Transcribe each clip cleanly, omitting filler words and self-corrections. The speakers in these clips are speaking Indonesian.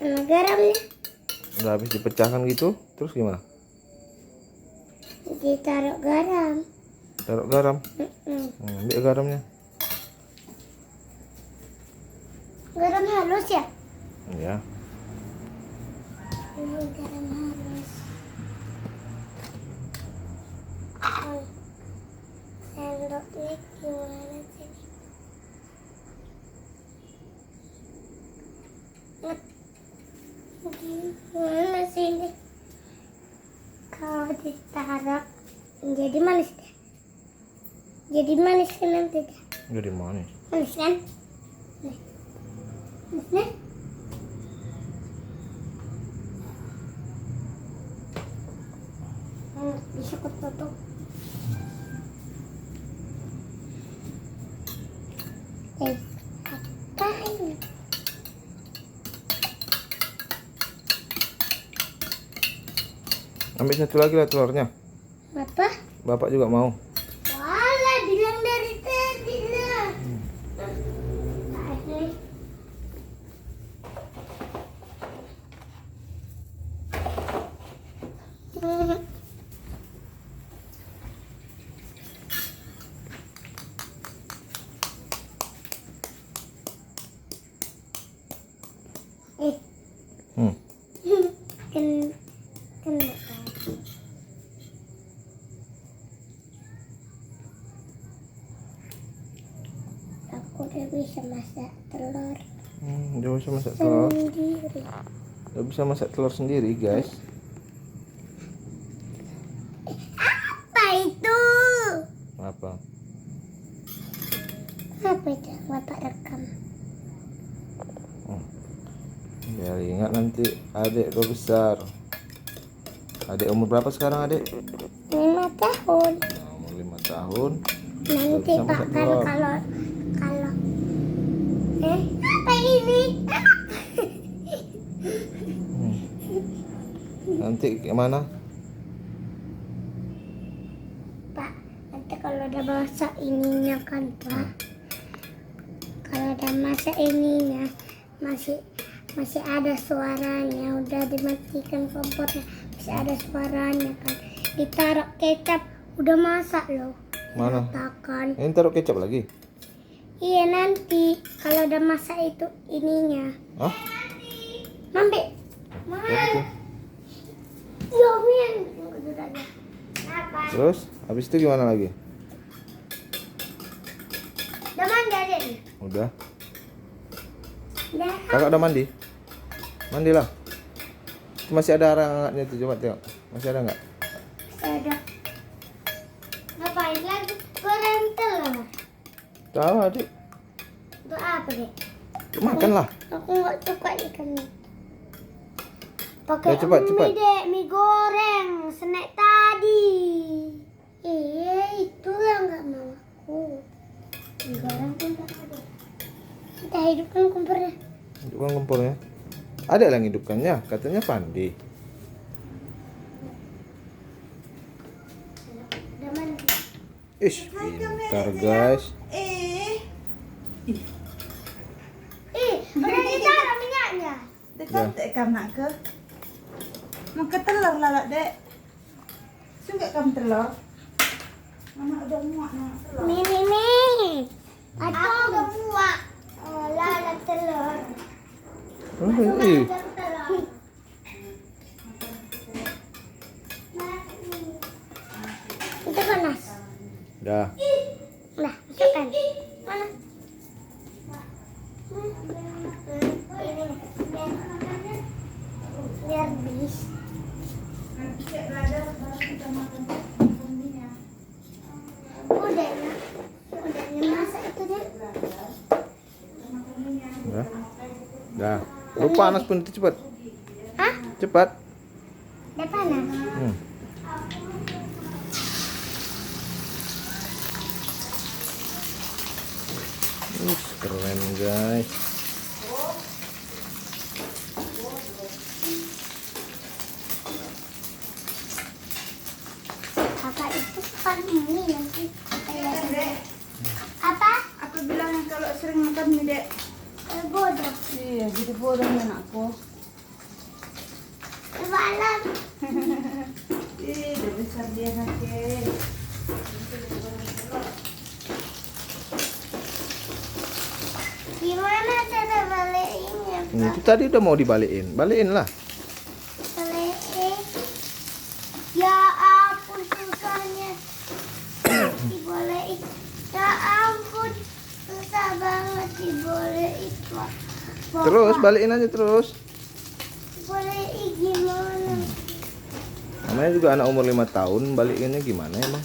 sama garamnya. Udah habis dipecahkan gitu, terus gimana? Ditaruh garam. Taruh garam. Ambil garamnya. Garam halus ya? Ya. Ini garam halus. Sendoknya gimana sih? Gimana sih ini? Kalau ditaruh jadi manis deh. Jadi manis kan nanti deh. Jadi manis. Manis kan? Nih. Manis nih. Bisa ketutup. Apa ini? Ambil satu lagi lah telurnya. Apa? Bapak juga mau. Walah, bilang dari tadi lah. Hmm. Aku udah bisa masak telur Udah bisa masak telur. sendiri. Udah bisa masak telur sendiri, guys. Apa itu? Apa? Apa itu? Bapak rekam. Biar ingat nanti adik udah besar. Adik umur berapa sekarang, adik? 5 tahun. Umur 5 tahun. Nanti bisa Pak masak kan telur. kalau apa ini? Nanti gimana? Pak, nanti kalau udah masak ininya kan Pak. Kalau udah masak ininya masih ada suaranya. Udah dimatikan kompornya masih ada suaranya kan. Ditaruh kecap udah masak loh. Mana? Takan. Ini taruh kecap lagi? Iya nanti kalau udah masak itu ininya. Hah? Mambe. Gitu. Iya, Min. Apa? Terus habis itu gimana lagi? Udah mandi adek? Udah. Udah. Kakak udah mandi? Mandilah. Masih ada air hangatnya tuh, coba tengok. Masih ada nggak? Ada. Ngapain lagi? Goreng telur. Tahu, adik. Untuk apa dek? Makan lah. Aku nggak suka ikannya. Pakai Ya, cepat, mie cepat. dek, mie goreng, snack tadi. Iya, itulah nggak mau aku. Mie goreng pun tak ada. Kita hidupkan kompornya. Hidupkan kompornya. Ada yang hidupkannya, katanya Pandi. Udah mandi. Ish, pintar guys. Udah ditaruh minyaknya. Dekat kam nak ke? Mau ke telur lah dek. Suka kamu telur? Mama udah muak nak telur. Nih. Aku udah muak. Oh, lala telur. Ih, Telur. Itu panas. dah. Nah, masukkan. Mana? Biar bis. Nanti cek belajar baru kita makan minyak. Udahnya masak itu deh. Dah. Dah. Lu panas pun itu cepat. Hah? Cepat. Udah panas. Keren guys. Apa itu bukan ini nanti kayak apa? Apa bilang kalau sering makan mie dek? Bodoh. Iya, jadi bodoh anakku. Ih, udah besar dia nanti. Gimana cara balikinnya? Itu tadi udah mau dibalikin. Balikin lah. Balikin. Ya ampun susahnya. Dibolehin. Ya ampun susah banget dibolehin. Terus balikin aja terus. Bolehin gimana? Namanya juga anak umur 5 tahun, balikinnya gimana emang?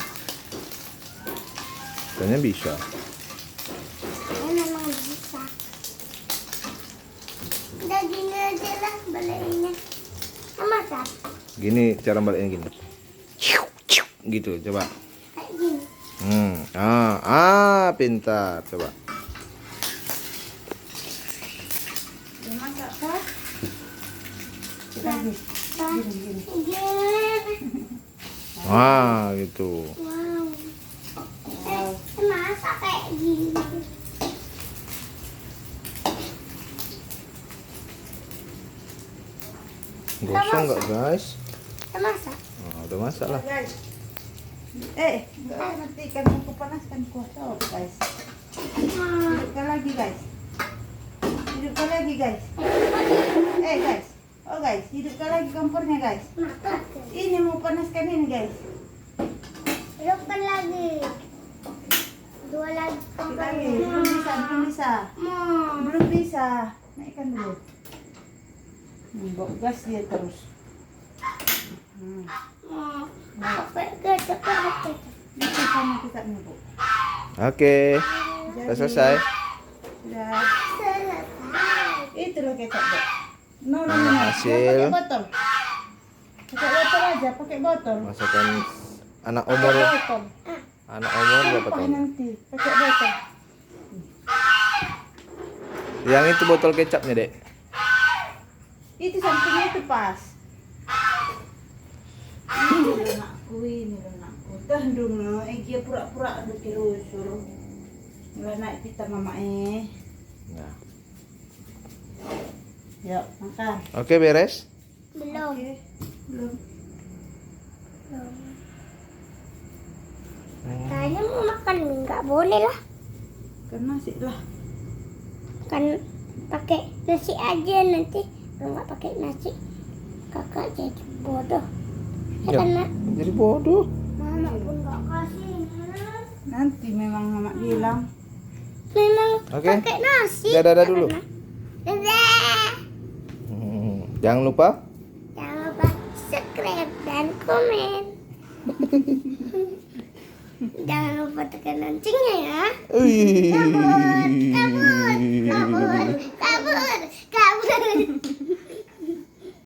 Kayaknya bisa. Ya memang bisa. Udah gini aja lah balikinnya. Sama Sat? Gini cara balikinnya gini. Gitu, coba. Kayak gini. Pintar. Coba. Udah masak kah? Lagi. Gini. Gini. Wah, gitu. Wow. Masa kayak gini? Gosong nggak guys? Masa? Nah, udah masak lah. Guys. Enggak nanti kan aku panaskan kuah guys. Hidupkan lagi guys. Hidupkan lagi guys. Guys. Oh guys, hidupkan lagi kompornya guys. Ini mau panaskan ini guys. Hidupkan lagi. Dua lagi Lagi. Belum bisa. Belum bisa. Naikkan dulu. Bawa gas dia terus. Pakai gede. Ini sama kita nih bu. Oke, udah selesai. Sudah. Selesai. Itu loh kecap dek. No. Hasil. Pakai botol. Pakai botol aja, pakai botol. Masakan anak Pakai umur botol. berapa Apa tahun? nanti? Pakai botol. Yang itu botol kecapnya, Dek. Itu sampingnya itu pas. Ini loh nakku. Dah dong, dia pura-pura ada terusur. Mulai naik kita mama Nah. Yuk, makan. Oke, beres. Belum. Oke, belum. Kayaknya mau makan nggak boleh lah. Kan nasi lah. Kan pakai nasi aja nanti. Kalau nggak pakai nasi, kakak jadi bodoh. Ya, Karena jadi bodoh. mama pun nggak kasih. Nanti memang mama bilang. Memang Oke. pakai nasi. Dadah dulu. Dadah. Jangan lupa Jangan lupa subscribe dan komen. Jangan lupa tekan loncengnya ya. Wih.